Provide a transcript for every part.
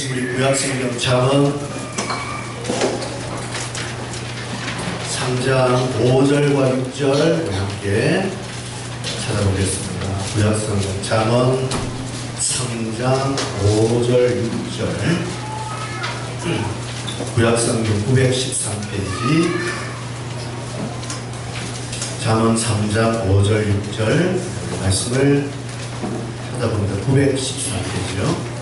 말씀 우리 구약성경 잠언 3장 5절과 6절 함께 찾아보겠습니다. 구약성경 잠언 3장 5절 6절 구약성경 913페이지 잠언 3장 5절 6절 말씀을 찾아봅니다. 913페이지요.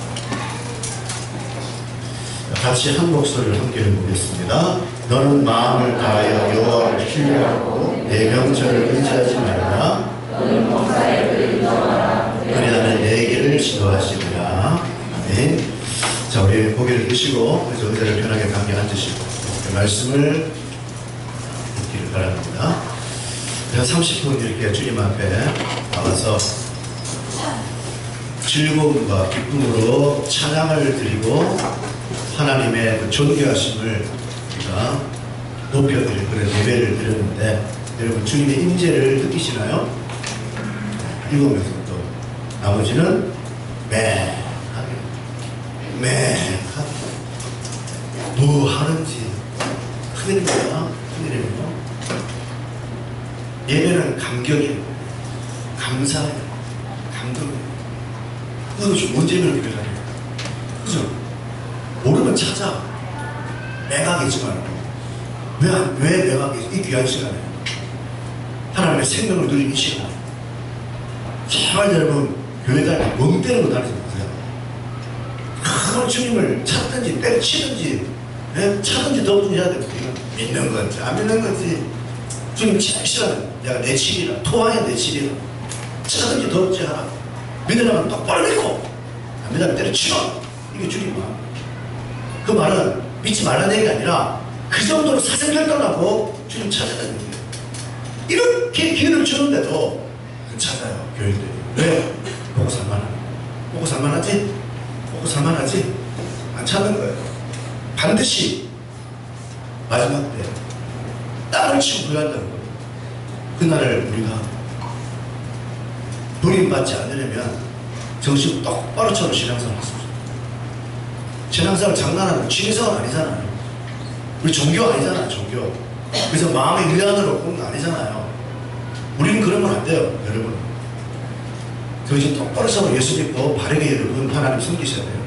같이 한 목소리를 함께 읽어보겠습니다. 너는 마음을 다하여 여호와를 신뢰하고 내 명철을 의지하지 말라. 너는 목사의 인정하라. 그리하면 내 길을 지도하시리라. 아멘. 자, 우리 고개를 드시고 그래서 의자를 편하게 함께 앉으시고 말씀을 듣기를 바랍니다. 30분 이렇게 주님 앞에 나와서 즐거움과 기쁨으로 찬양을 드리고 하나님의 그 존귀하심을 우리가 높여드릴 그런 예배를 드렸는데 여러분 주님의 임재를 느끼시나요? 읽으면서 또 나머지는 매하게 뭐 하는지 큰일입니다. 큰일입니다. 예배는 감격이에요. 감사해요. 감동이에요. 그거 좀 언제 그렇게 하냐? 그죠? 모르면 찾아. 매각이지 말고. 왜 매각이지? 이 귀한 시간에. 하나님의 생명을 누리는 이 시간. 제발 여러분, 교회 다니면 멍 때리고 다니지 마세요. 그걸 주님을 찾든지, 때려치든지, 차든지 더든지 해야 됩니다. 믿는 건지, 안 믿는 건지. 주님 제일 싫어요. 내가 내 칠이라, 토하야 내 칠이라. 차든지 더든지 하라. 믿으려면 똑바로 믿고, 안 믿으면 때려치워. 이게 주님 마음. 그 말은 믿지 말라는 얘기가 아니라 그 정도로 사생결단하고 주님 찾아다니는 거예요. 이렇게 기회를 주는데도 찾아요, 교회들이. 왜? 보고 살만하네. 보고 살만하지? 보고 살만하지? 안 찾는 거예요. 반드시 마지막 때 땅을 치고 구해한다는 거예요. 그날을 우리가 버림받지 않으려면 정신 똑바로 차려 신앙생활 했습니다. 신앙생활 장난하는 취미생활 아니잖아요. 우리 종교 아니잖아요. 종교. 그래서 마음의 위안으로 온 거 아니잖아요. 우리는 그러면 안 돼요. 여러분 정신 똑바로 서고 예수 믿고 바르게 여러분 하나님 섬기셔야 돼요.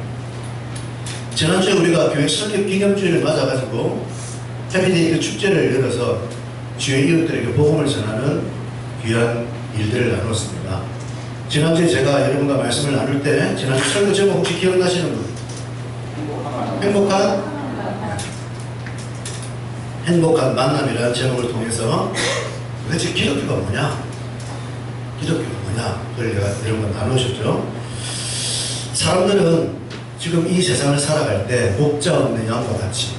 지난주에 우리가 교회 설립 기념주일을 맞아가지고 해피데이 축제를 열어서 주의 이웃들에게 복음을 전하는 귀한 일들을 나눴습니다. 지난주에 제가 여러분과 말씀을 나눌 때 지난주 설교 제목 혹시 기억나시는 분? 행복한 만남이라는 제목을 통해서 도대체 기독교가 뭐냐? 기독교가 뭐냐? 그걸 내가 여러분과 나누셨죠? 사람들은 지금 이 세상을 살아갈 때 목자 없는 양과 같이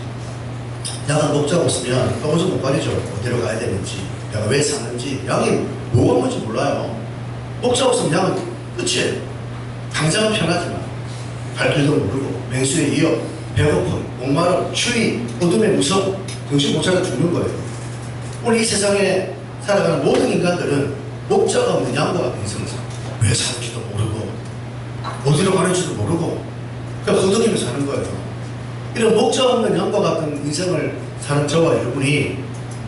양은 목자가 없으면 도무지 못 가리죠. 어디로 가야 되는지, 내가 왜 사는지, 양이 뭐가 뭔지 몰라요. 목자 없으면 양은 끝이에요. 당장은 편하지만 갈 길도 모르고 맹수의 위협, 배고픔, 목마름, 추위, 어둠의 무서움, 정신 못 차려 죽는 거예요. 오늘 이 세상에 살아가는 모든 인간들은 목자가 없는 양과 같은 인생을 살아요. 왜 사는지도 모르고 어디로 가는지도 모르고 그냥 허둥이며 사는 거예요. 이런 목자 없는 양과 같은 인생을 사는 저와 여러분이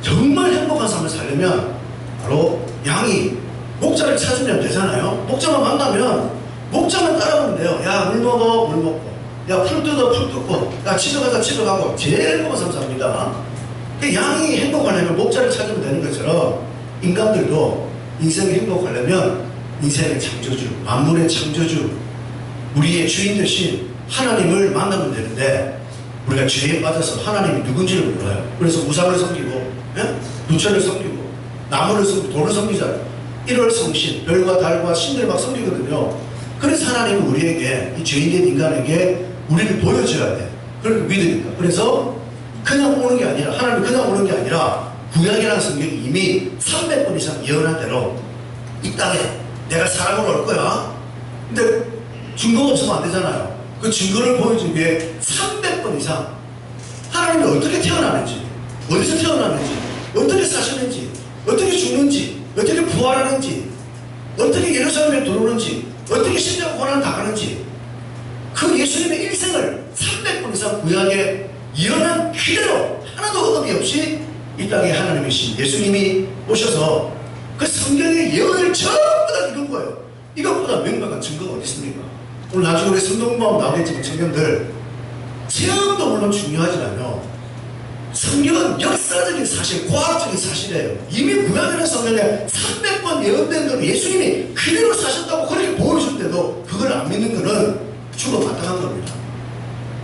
정말 행복한 삶을 살려면 바로 양이 목자를 찾으면 되잖아요. 목자만 만나면 목자만 따라오면 돼요. 야, 물 먹어, 물 먹고. 야, 풀 뜯어, 풀 뜯고. 야, 치러 가자, 치러 가고. 제일 행복한 삶 삽니다. 양이 행복하려면 목자를 찾으면 되는 것처럼 인간들도 인생이 행복하려면 인생의 창조주, 만물의 창조주, 우리의 주인 되신 하나님을 만나면 되는데 우리가 죄에 빠져서 하나님이 누군지를 몰라요. 그래서 우상을 섬기고, 부처를 섬기고, 나무를 섬기고, 돌을 섬기잖아요. 1월 성신, 별과 달과 신들을 막 섬기거든요. 그래서 하나님은 우리에게, 이 죄인된 인간에게 우리를 보여줘야 돼. 그걸 믿으니까. 그래서 그냥 오는 게 아니라, 하나님 그냥 오는 게 아니라, 구약이라는 성경이 이미 300번 이상 예언한 대로 이 땅에 내가 사람으로 올 거야. 근데 증거가 없으면 안 되잖아요. 그 증거를 보여준 게 300번 이상 하나님이 어떻게 태어나는지, 어디서 태어나는지, 어떻게 사셨는지, 어떻게 죽는지, 어떻게 부활하는지, 어떻게 예루살렘에 들어오는지, 어떻게 십자가 고난을 당하는지 그 예수님의 일생을 구약에 일어난 그대로 하나도 어둠이 없이 이 땅에 하나님이신 예수님이 오셔서 그 성경의 예언을 전부 다 이룬 거예요. 이것보다 명백한 증거가 어디 있습니까? 오늘 나중에 우리 성경공부하면 나오겠지만 청년들 체험도 물론 중요하지만요, 성경은 역사적인 사실, 과학적인 사실이에요. 이미 구약이라는 성경에 300번 예언된 대로 예수님이 그대로 사셨다고 그렇게 보여줄 때도 그걸 안 믿는 거는 죽어 마땅한 겁니다.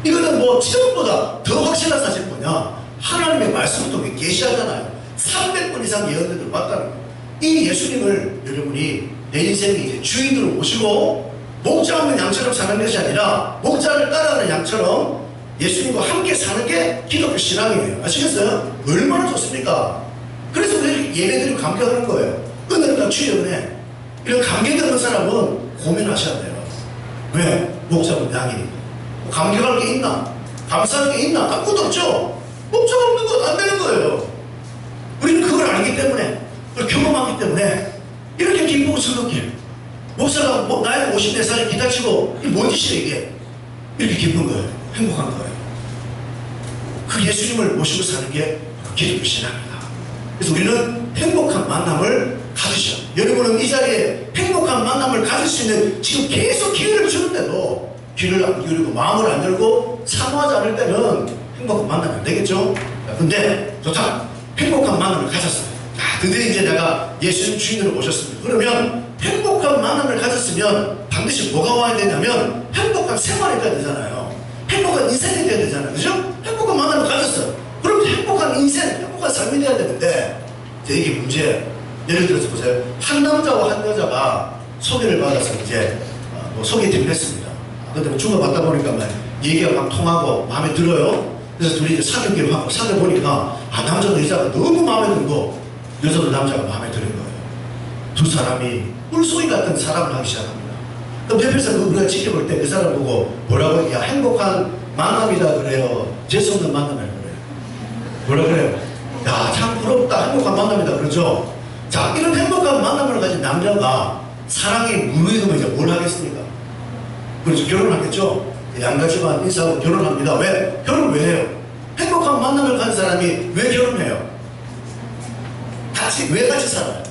이거는 뭐 체험보다 더 확실한 사실 뭐냐? 하나님의 말씀을 통해 계시하잖아요. 300번 이상 예언된 대로 봤다는 거예요. 이 예수님을 여러분이 내 인생의 이제 주인으로 모시고 목자 없는 양처럼 사는 것이 아니라 목자를 따라가는 양처럼 예수님과 함께 사는 게 기독교 신앙이에요. 아시겠어요? 얼마나 좋습니까? 그래서 우리 예배드리고 감격하는 거예요. 은혜가 주여은혜. 이런 감격하는 사람은 고민하셔야 돼요. 왜? 목자 없는 양이니까. 감격할 게 있나? 감사할 게 있나? 아무것도 없죠? 목자가 없는 건 안 되는 거예요. 우리는 그걸 알기 때문에, 그걸 경험하기 때문에 이렇게 기쁘고 즐겁게 목사가 뭐 나이가 54살에 기타 치고 이게 뭔 짓이야 이게? 이렇게 기쁜 거예요. 행복한 거예요. 그 예수님을 모시고 사는 게 기독교 신앙입니다. 그래서 우리는 행복한 만남을 가지셔. 여러분은 이 자리에 행복한 만남을 가질 수 있는 지금 계속 기회를 주는데도 귀를 안 기울이고 마음을 안 열고 사모하지 않을 때는 행복한 만남이 안 되겠죠? 근데 좋다. 행복한 만남을 가졌어요. 드디어 이제 내가 예수님 주인으로 모셨습니다. 그러면 행복한 만남을 가졌으면 반드시 뭐가 와야 되냐면 행복한 생활이 돼야 되잖아요. 행복한 인생이 돼야 되잖아요. 그죠? 행복한 만남을 가졌어요. 그럼 행복한 인생, 행복한 삶이 돼야 되는데 이게 문제예요. 예를 들어서 보세요. 한 남자와 한 여자가 소개를 받아서 이제 소개팅을 했습니다. 근데 중간 받다 보니까 막 얘기가 막 통하고 마음에 들어요. 그래서 둘이 이제 사귀기로 하고 사귀어보니까 남자도 여자가 너무 마음에 들고 여자도 남자가 마음에 드는 거예요. 두 사람이 꿀송이 같은 사랑을 하기 시작합니다. 그럼 옆에서 우리가 지켜볼 때 그 사람 보고 뭐라고? 야, 행복한 만남이다 그래요? 재수없는 만남이라 그래요? 뭐라 그래요? 야, 참 부럽다. 행복한 만남이다 그러죠? 자, 이런 행복한 만남을 가진 남자가 사랑이 무르익으면 이제 뭘 하겠습니까? 그렇죠. 결혼하겠죠? 양가지만 인사하고 결혼합니다. 왜? 결혼을 왜 해요? 행복한 만남을 가진 사람이 왜 결혼해요? 왜 같이 살아요?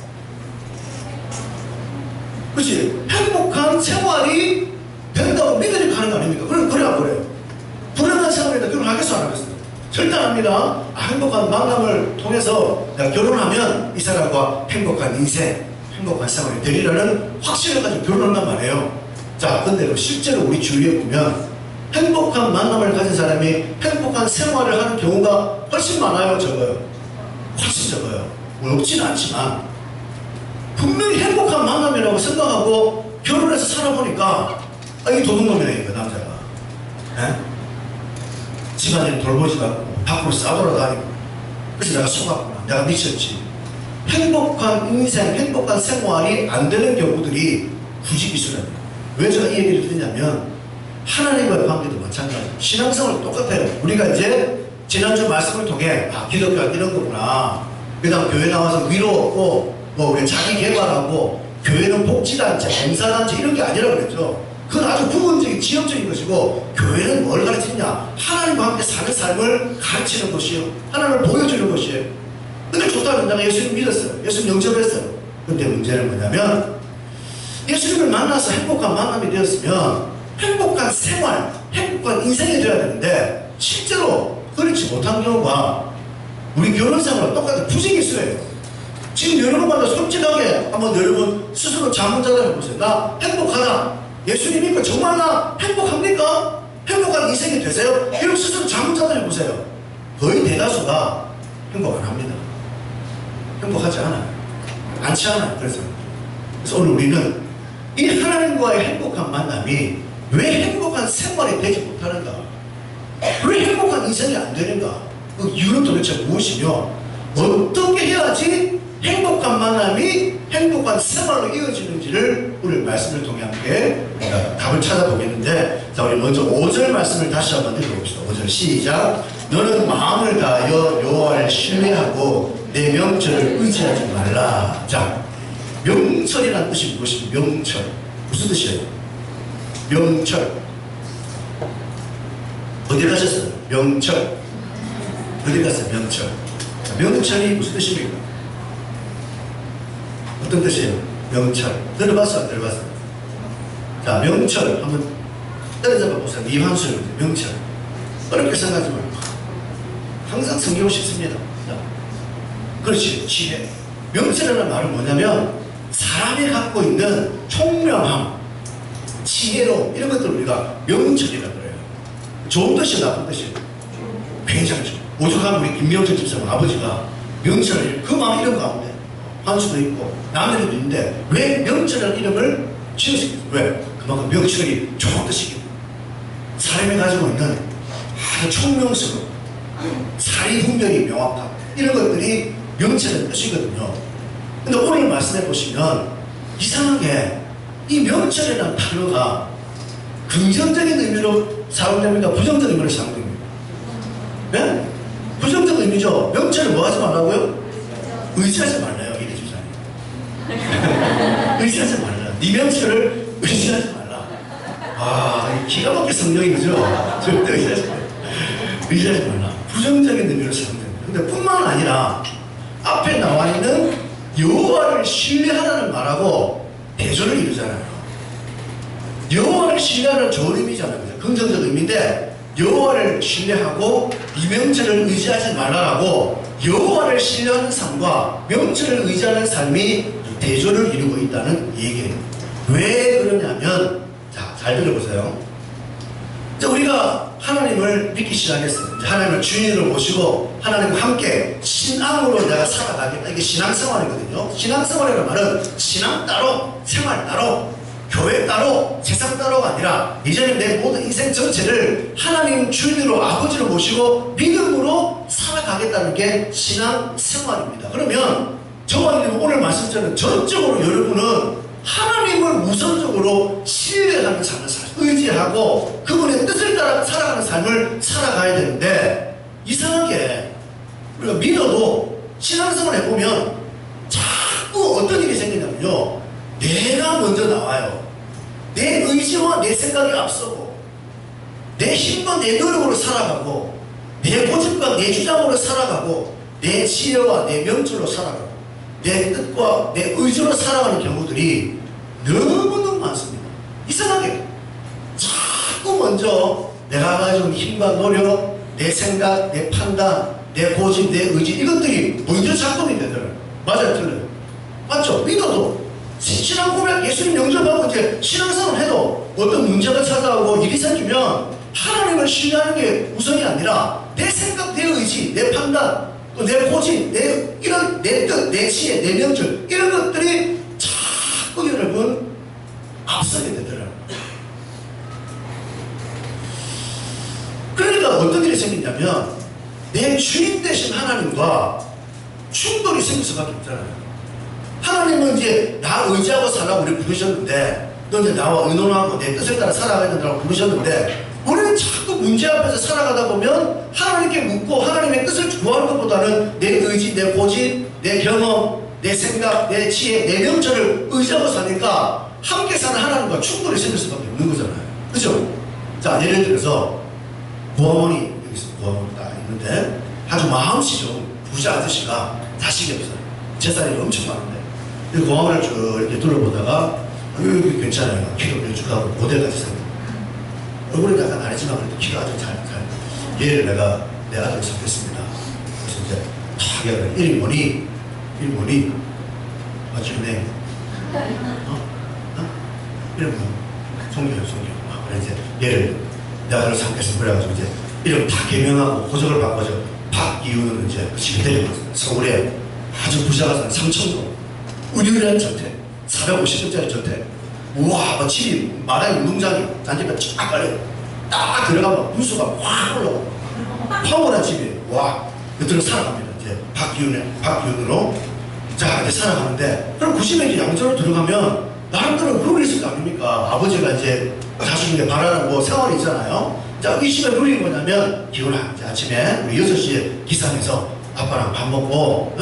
그렇지? 행복한 생활이 된다고 믿으니까 하는 거 아닙니까? 그래 안 그래요? 불행한 생활에다 결혼하겠어 안 하겠어요? 절대 안 합니다. 행복한 만남을 통해서 내가 결혼하면 이 사람과 행복한 인생, 행복한 생활이 되리라는 확신을 가지고 결혼한단 말이에요. 자, 근데 실제로 우리 주위에 보면 행복한 만남을 가진 사람이 행복한 생활을 하는 경우가 훨씬 많아요, 적어요? 훨씬 적어요. 없지는 않지만 분명히 행복한 만남이라고 생각하고 결혼해서 살아보니까 이게 도둑놈이네, 이거 남자가. 에? 집안일 돌보지도 않고 밖으로 싸돌아다니고. 그래서 내가 속았구나. 내가 미쳤지. 행복한 인생, 행복한 생활이 안 되는 경우들이 후지기술입니다. 왜 제가 이 얘기를 드리냐면 하나님과의 관계도 마찬가지예요. 신앙생활 똑같아요. 우리가 이제 지난주 말씀을 통해 기독교가 이런 거구나. 그 다음 교회 나와서 위로 얻고 우리 자기 개발하고 교회는 복지단체, 봉사단체 이런 게 아니라 그랬죠. 그건 아주 부분적인 지역적인 것이고 교회는 뭘 가르치느냐? 하나님과 함께 사는 삶을 가르치는 것이요. 하나님을 보여주는 것이에요. 근데 좋다는 내가 예수님 믿었어요. 예수님 영접했어요. 근데 문제는 뭐냐면 예수님을 만나서 행복한 만남이 되었으면 행복한 생활, 행복한 인생이 되어야 되는데 실제로 그렇지 못한 경우가 우리 결혼생활과 똑같은 부지기수예요. 지금 여러분마다 솔직하게 한번 여러분 스스로 자문자답 해보세요. 나 행복하다. 예수님 믿고 정말 나 행복합니까? 행복한 인생이 되세요? 이런 스스로 자문자답 해보세요. 거의 대다수가 행복 안 합니다. 행복하지 않아요. 많지 않아요. 그래서 오늘 우리는 이 하나님과의 행복한 만남이 왜 행복한 생활이 되지 못하는가? 왜 행복한 인생이 안 되는가? 그 이유는 도대체 무엇이며 어떻게 해야지 행복한 만남이 행복한 생활로 이어지는지를 오늘 말씀을 통해 함께 답을 찾아보겠는데, 자, 우리 먼저 5절 말씀을 다시 한번 읽어봅시다. 5절 시작. 너는 마음을 다하여 여호와를 신뢰하고 내 명철을 의지하지 말라. 자, 명철이라는 뜻이 무엇입니까? 명철 무슨 뜻이에요? 명철 어디 가셨어요? 명철. 어디 갔어요? 명철. 자, 명철이 무슨 뜻입니까? 어떤 뜻이에요? 명철. 들어봤어? 안 들어봤어? 자, 명철 한번 때려잡아 보세요. 이환수입니다. 명철. 어렵게 생각하지 말고 항상 성경 쉽습니다. 자, 그렇지. 지혜. 명철이라는 말은 뭐냐면 사람이 갖고 있는 총명함, 지혜로 이런 것들을 우리가 명철이라고 그래요. 좋은 뜻이 나쁜 뜻이 굉장히 좋아요. 오죽하면 우리 김명철 집사님 아버지가 명철을 그 마음 이름 가운데 환수도 있고 남들도 있는데 왜 명철이라는 이름을 지으셨어요? 왜? 그만큼 명철이 좋은 뜻이기 때문에 사람이 가지고 있는 아주 총명스러운 사리 분별이 명확한 이런 것들이 명철의 뜻이거든요. 근데 오늘 말씀해 보시면 이상하게 이 명철이라는 단어가 긍정적인 의미로 사용됩니까? 부정적인 의미로 사용됩니까? 네? 부정적 의미죠. 명철을 뭐 하지 말라고요? 의지하지 말라요. 이래 주잖아요. 의지하지 말라. 네 명철을 의지하지 말라. 아, 기가 막힌 성경이 그죠? 절대 의지하지 말라. 의지하지 말라. 부정적인 의미로 사용됩니다. 근데 뿐만 아니라 앞에 나와 있는 여호와를 신뢰하라는 말하고 대조를 이루잖아요. 여호와를 신뢰하는 좋은 의미잖아요. 긍정적 의미인데 여호와를 신뢰하고 이 명철을 의지하지 말라라고 여호와를 신뢰하는 삶과 명철을 의지하는 삶이 대조를 이루고 있다는 얘기예요. 왜 그러냐면 자, 잘 들어보세요. 자, 우리가 하나님을 믿기 시작했어요. 하나님을 주인으로 모시고 하나님과 함께 신앙으로 내가 살아가겠다. 이게 신앙생활이거든요. 신앙생활이라는 말은 신앙 따로 생활 따로 교회 따로 세상 따로가 아니라 이제는 내 모든 인생 전체를 하나님 주인으로 아버지로 모시고 믿음으로 살아가겠다는 게 신앙생활입니다. 그러면 저와 오늘 말씀처럼 전적으로 여러분은 하나님을 우선적으로 신뢰하는 삶을 의지하고 그분의 뜻을 따라 살아가는 삶을 살아가야 되는데 이상하게 우리가 믿어도 신앙생활 해보면 자꾸 어떤 일이 생기냐면요, 내가 먼저 나와요. 내 의지와 내 생각이 앞서고 내 힘과 내 노력으로 살아가고 내 고집과 내 주장으로 살아가고 내 지혜와 내 명철로 살아가고 내 뜻과 내 의지로 살아가는 경우들이 너무너무 많습니다. 이상하게 자꾸 먼저 내가 가지고 있는 힘과 노력, 내 생각, 내 판단, 내 고집, 내 의지 이것들이 먼저 작동이 되더라고요. 맞아요? 틀려요? 맞죠? 믿어도 신앙 고백, 예수님 영접하고 이제 신앙생활을 해도 어떤 문제가 찾아오고 일이 생기면 하나님을 신뢰하는 게 우선이 아니라 내 생각, 내 의지, 내 판단, 또 내 고집, 내 이런 내 뜻, 내 지혜, 내 명철 이런 것들이 자꾸 여러분 앞서게 되더라고요. 그러니까 어떤 일이 생기냐면 내 주인 되신 하나님과 충돌이 생길 수밖에 없잖아요. 하나님은 이제 나 의지하고 살라고 우리 부르셨는데 너 이제 나와 의논하고 내 뜻을 따라 살아가야 된다고 부르셨는데 우리는 자꾸 문제 앞에서 살아가다 보면 하나님께 묻고 하나님의 뜻을 구하는 것보다는 내 의지, 내 고집, 내 경험, 내 생각, 내 지혜, 내 명철을 의지하고 사니까 함께 사는 하나님과 충돌이 생길 수밖에 없는 거잖아요. 그죠? 자, 예를 들어서 고아원이 여기서 고아원이 딱 있는데 아주 마음씨 좋은 부자 아저씨가 자식이 없어요. 재산이 엄청 많은데 이 고아원을 쭉 이렇게 둘러보다가 괜찮아요. 키도 뾰족하고 모델같이 생겼고 얼굴이 약간 아니지만 그래도 키가 아주 잘 얘를 내가 내 아들을 삼겠습니다. 그래서 이제 탁 얘기하는 이름이 뭐니? What's your name? 이름 뭐? 송교요. 그래 이제 얘를 내 아들을 삼겠습니다. 그래가지고 이제 이름 다 개명하고 고적을 바꿔서 박이우는 이제 집에 데려갔어요. 서울에 아주 부자가 사는 삼천동 은유리한 저택 450평짜리 저택. 우와, 집이 마당에 운동장이 잔디가 쫙 깔려요. 딱 들어가면 분수가 확 올라오고 파워난 집이에요. 와, 그들은 살아갑니다. 이제 박기훈으로 자 이제 살아가는데 그럼 90년 양저로 들어가면 나름대로 룰이 있을 거 아닙니까? 아버지가 이제 자식인데 바라는 뭐 생활이 있잖아요. 자, 이 집의 룰이 뭐냐면 기훈아, 이제 아침에 우리 6시에 기상해서 아빠랑 밥 먹고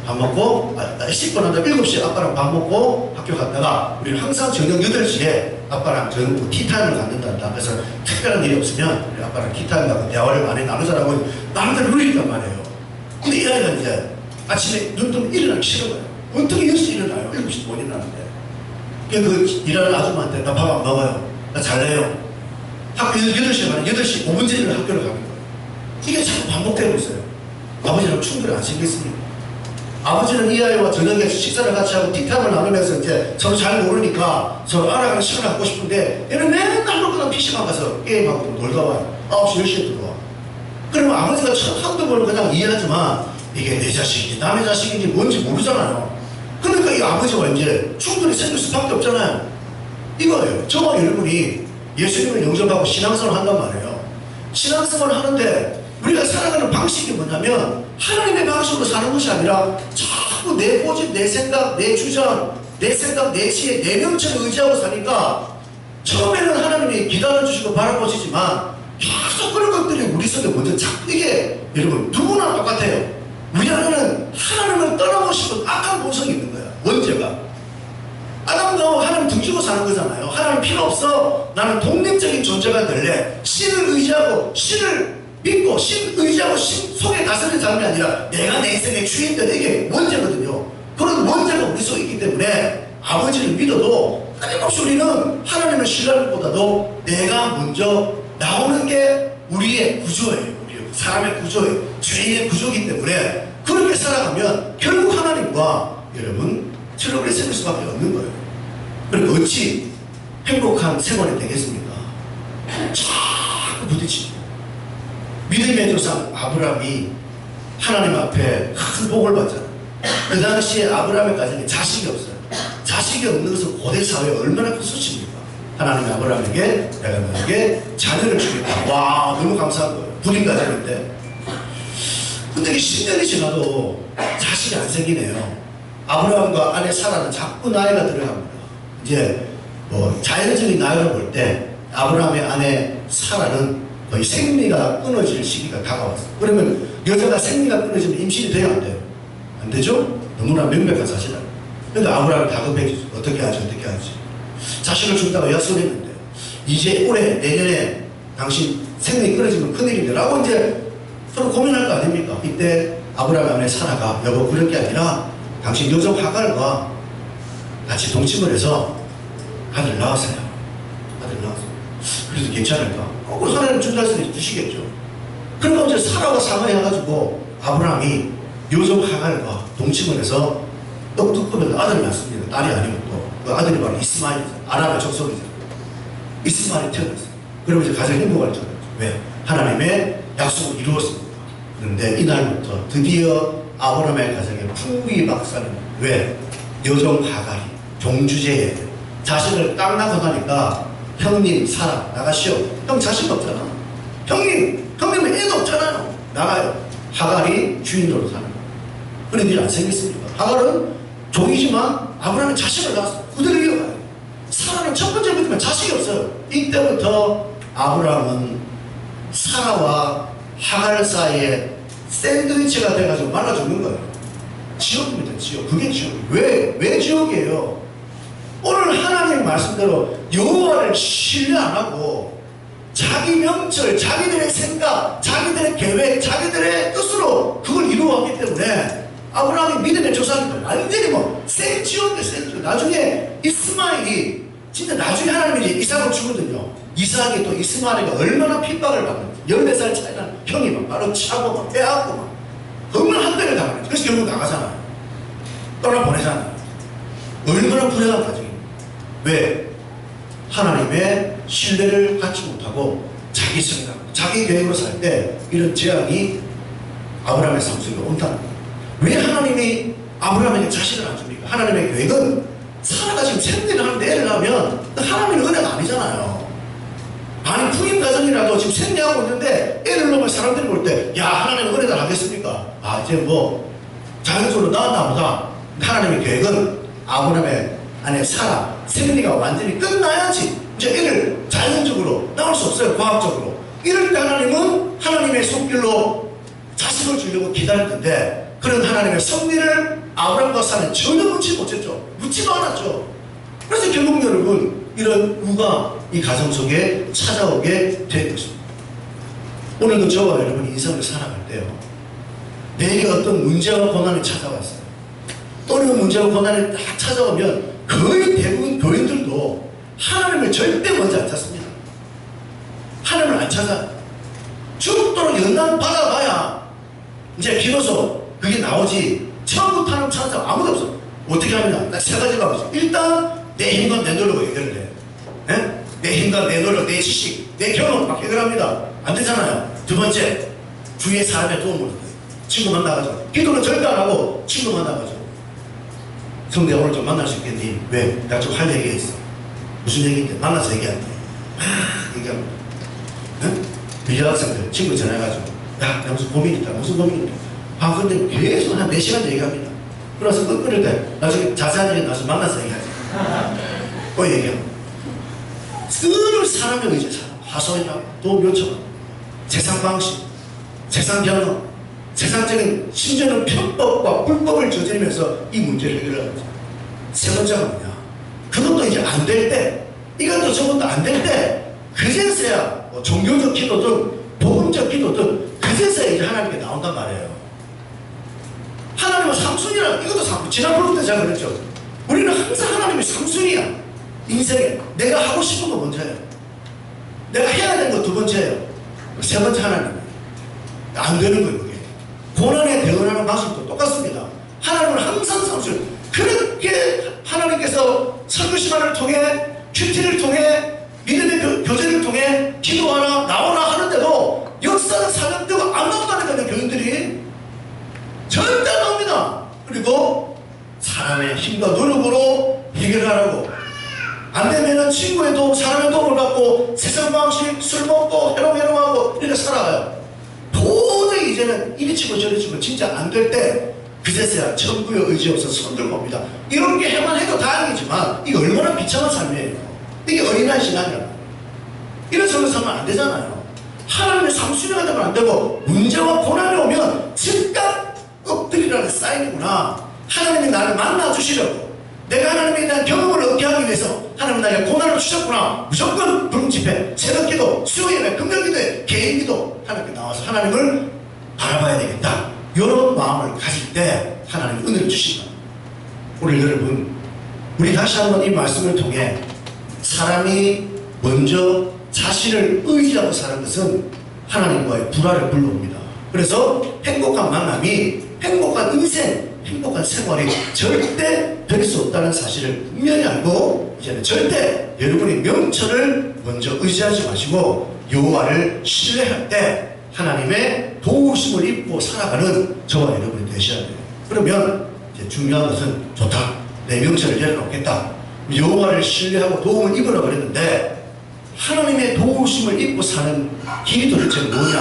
밥 먹고 씻고 난 다음에 7시에 아빠랑 밥 먹고 학교 갔다가 우리는 항상 저녁 8시에 아빠랑 저녁 티타임을 갖는단다. 그래서 특별한 일이 없으면 우리 아빠랑 티타임 가고 대화를 많이 나누자라고 남들 누리단 말이에요. 근데 이 아이가 이제 아침에 눈 뜨면 일어나기 싫은 거예요. 어떻게 6시 일어나요? 7시 못 일어나는데. 그 일하는 아줌마한테 나 밥 안 먹어요. 나 잘래요. 학교 8시에 가면 8시 5분 전에 학교를 가는 거예요. 이게 자꾸 반복되고 있어요. 아버지랑 충돌이 안 생겼습니까? 아버지는 이 아이와 저녁에 식사를 같이 하고 티타임을 나누면서 이제 서로 잘 모르니까 서로 알아가는 시간을 갖고 싶은데 얘는 맨날 그냥 PC방 가서 게임하고 놀다 와요. 9시 10시에 들어와. 그러면 아버지가 한두 번은 그냥 이해하지만 이게 내 자식인지 남의 자식인지 뭔지 모르잖아요. 그러니까 이 아버지와 이제 충돌이 생길 수밖에 없잖아요. 이거예요. 저와 여러분이 예수님을 영접하고 신앙생활을 한단 말이에요. 신앙생활을 하는데 우리가 살아가는 방식이 뭐냐면 하나님의 방식으로 사는 것이 아니라 자꾸 내 고집, 내 생각, 내 주장, 내 생각, 내 지혜, 내 명체를 의지하고 사니까 처음에는 하나님이 기다려주시고 바라보시지만 계속 그런 것들이 우리 속에 먼저 자꾸 이게 여러분 누구나 똑같아요. 우리 안에는 하나님을 떠나고 싶은 악한 본성이 있는 거야. 원죄가. 아담도 하나님 등지고 사는 거잖아요. 하나님 필요 없어. 나는 독립적인 존재가 될래. 신을 의지하고 신을 믿고 신 의지하고 신 속에 다스리는 사람이 아니라 내가 내 인생의 주인 되는 이게 원죄거든요. 그런 원죄가 우리 속에 있기 때문에 아버지를 믿어도 끊임없이 우리는 하나님을 신뢰하는 것보다도 내가 먼저 나오는 게 우리의 구조예요. 우리 사람의 구조예요. 죄인의 구조이기 때문에 그렇게 살아가면 결국 하나님과 여러분 트러블이 생길 수밖에 없는 거예요. 그리고 어찌 행복한 생활이 되겠습니까? 자꾸 부딪히고 믿음의 조상 아브라함이 하나님 앞에 큰 복을 받잖아요. 그 당시에 아브라함의 가정에 자식이 없어요. 자식이 없는 것은 고대 사회에 얼마나 큰 수치입니까? 하나님이 아브라함에게 내가 너에게 자녀를 주겠다. 와 너무 감사한 거예요. 부린 가정인데 근데 10년이 지나도 자식이 안 생기네요. 아브라함과 아내 사라는 자꾸 나이가 들어갑니다. 이제 뭐 자연적인 나이를 볼 때 아브라함의 아내 사라는 거의 생리가 끊어질 시기가 다가왔어요. 그러면 여자가 생리가 끊어지면 임신이 돼야 안 돼요? 안 되죠? 너무나 명백한 사실이에요. 그런데 아브라함이 다급해지죠. 어떻게 하지? 어떻게 하지? 자식을 준다고 약속했는데 이제 올해 내년에 당신 생리 끊어지면 큰일인데 라고 이제 서로 고민할 거 아닙니까? 이때 아브라함의 아내 사라가 여보 그런 게 아니라 당신 여종 하갈과 같이 동침을 해서 아들 낳았어요. 아들 낳았어요. 그래도 괜찮을까? 그 하나님 준다 해서 주시겠죠. 그러니까 이제 사라가 상하해가지고 아브라함이 여종 하갈과 동침을 해서 떡두꺼비로 아들을 낳습니다. 딸이 아니고 또 그 아들이 바로 이스마엘이죠. 아람의 족속이죠. 이스마엘이 태어났어요. 그러면 이제 가장 행복할 줄 알았죠. 왜? 하나님의 약속을 이루었습니다. 그런데 이날부터 드디어 아브라함의 가정에 풍비 박살은 왜? 여종 하갈이 종주제에 자식을 딱 낳고 나니까 형님 사라 나가시오. 형 자식 없잖아. 형님은 애도 없잖아요. 나가요. 하갈이 주인으로 사는 거예요. 그런 일이 안 생겼습니까? 하갈은 종이지만 아브라함은 자식을 낳았어요. 그대로 이어가요. 사라는 첫 번째부터 자식이 없어요. 이때부터 아브라함은 사라와 하갈 사이에 샌드위치가 돼가지고 말라 죽는 거예요. 지옥입니다. 지옥. 그게 지옥이에요. 왜 지옥이에요? 오늘 하나님 말씀대로 여호와를 신뢰 안 하고 자기 명철, 자기들의 생각, 자기들의 계획, 자기들의 뜻으로 그걸 이루어왔기 때문에 아브라함이 믿음의 조상입니다. 완전히 뭐 생지옥이에요. 생지옥. 나중에 이스마엘이 진짜 나중에 하나님이 이제 이삭을 주거든요. 이삭이 또 이스마엘이가 얼마나 핍박을 받는지 14살 차이나 형이 막 바로 차고 막 빼앗고 막 얼마나 한대를 당하는지. 그래서 결국 나가잖아요. 떠나보내잖아요. 얼마나 불행한 가정입니다. 왜? 하나님의 신뢰를 갖지 못하고 자기 생각, 자기 계획으로 살 때 이런 재앙이 아브라함의 삶 속에 온다는 거예요. 왜 하나님이 아브라함에게 자식을 안 줍니까? 하나님의 계획은 사라가 지금 생리를 하는데 애를 낳으면 하나님의 은혜가 아니잖아요. 아니 부인 가정이라도 지금 생리하고 있는데 애를 낳으면 사람들이 볼 때 야 하나님은 은혜다 하겠습니까? 아 이제 뭐 자연적으로 낳았나 보다. 하나님의 계획은 아브라함의 아내 사라 생리가 완전히 끝나야지 이제 애를 자연적으로 낳을 수 없어요. 과학적으로. 이럴 때 하나님은 하나님의 손길로 자식을 주려고 기다렸는데 그런 하나님의 섭리를 아브라함과 사라는 전혀 묻지 못했죠. 묻지도 않았죠. 그래서 결국 여러분 이런 우가 이 가정 속에 찾아오게 된 것입니다. 오늘도 저와 여러분이 인생을 살아갈 때요, 내게 어떤 문제와 고난이 찾아왔어요. 또는 문제와 고난이 딱 찾아오면 거의 대부분 교인들도 하나님을 절대 먼저 안 찾습니다. 하나님을 안 찾아요. 죽도록 연단 받아봐야 이제 비로소 그게 나오지, 처음부터 하나님 찾는 사람 아무도 없어. 어떻게 하느냐? 딱 세 가지가 없어. 일단 내 힘과 내 노력으로 해결을 해. 네? 내 힘과 내 노력, 내 지식, 내 경험 막 해결합니다. 안 되잖아요. 두 번째, 주위의 사람의 도움을 얻어요. 친구 만나가지고. 기도는 절대 안 하고 친구 만나가지고. 성대 오늘 좀 만날 수 있겠니? 왜? 내가 좀 할 얘기가 있어. 무슨 얘기인데? 만나서 얘기할게. 얘기합니다. 네? 미학생들 친구 전화해가지고, 야, 내가 무슨 고민이 있다. 무슨 고민이 있다. 근데 계속 한 4시간 얘기합니다. 그래서 끊을 때 나중에 자세한 얘기 나서 만나서 얘기하지. 또 얘기하고. 늘 사람의 의지, 화소냐, 도움 요청, 세상 방식, 세상 경험, 세상적인 심지어는 편법과 불법을 저지르면서 이 문제를 해결하는 거죠. 세 번째가 뭐냐? 그것도 이제 안 될 때, 이것도 저것도 안 될 때, 그제서야 뭐 종교적 기도든 복음적 기도든 그제서야 이제 하나님께 나온단 말이에요. 하나님은 삼순이라, 이것도 삼순. 지난 프로그램 때 제가 그랬죠. 우리는 항상 하나님이 삼순이야. 인생에 내가 하고 싶은 거 먼저예요. 내가 해야 되는 거 두 번째예요. 세 번째 하나님. 안 되는 거예요, 그게. 고난에 대응하는 방식도 똑같습니다. 하나님은 항상 삼순. 그렇게 하나님께서 설교시간을 통해, 큐티를 통해, 믿음의 교제를 통해 기도하라, 나오라 하는데도 역사는 사명되고 안 나온다니까요, 교인들이. 절대 안 나옵니다. 그리고 사람의 힘과 노력으로 해결하라고. 안 되면은 친구의 도움, 사람의 도움을 받고 세상 방식, 술 먹고 해롱해롱하고 이렇게 살아가요. 도저히 이제는 이리 치고 저리 치고 진짜 안 될 때 그제서야 천부의 의지 없어서 손들고 옵니다. 이렇게 해만 해도 다행이지만 이게 얼마나 비참한 삶이에요. 이게 어린아이 신앙이야. 이런 삶을 살면 안 되잖아요. 하나님의 삼순위가 되면 안 되고 문제와 고난이 오면 즉각 엎드리라는 사인이구나. 하나님이 나를 만나주시려고, 내가 하나님에 대한 경험을 얻게 하기 위해서 하나님은 나에게 고난을 주셨구나. 무조건 불금집회, 새벽기도, 수요예배, 금요일기도에 개인기도 하나님께 나와서 하나님을 바라봐야 되겠다. 이런 마음을 가질 때 하나님이 은혜를 주신다. 오늘 여러분, 우리 다시 한번 이 말씀을 통해 사람이 먼저 자신을 의지하고 사는 것은 하나님과의 불화를 불러옵니다. 그래서 행복한 만남이, 행복한 인생, 행복한 생활이 절대 될 수 없다는 사실을 분명히 알고, 이제는 절대 여러분의 명철을 먼저 의지하지 마시고 여호와를 신뢰할 때 하나님의 도우심을 입고 살아가는 저와 여러분이 되셔야 돼요. 그러면 이제 중요한 것은, 좋다, 내 명철을 내려놓겠다, 여호와를 신뢰하고 도움을 입으라 그랬는데 하나님의 도우심을 입고 사는 길이 도대체 뭐냐?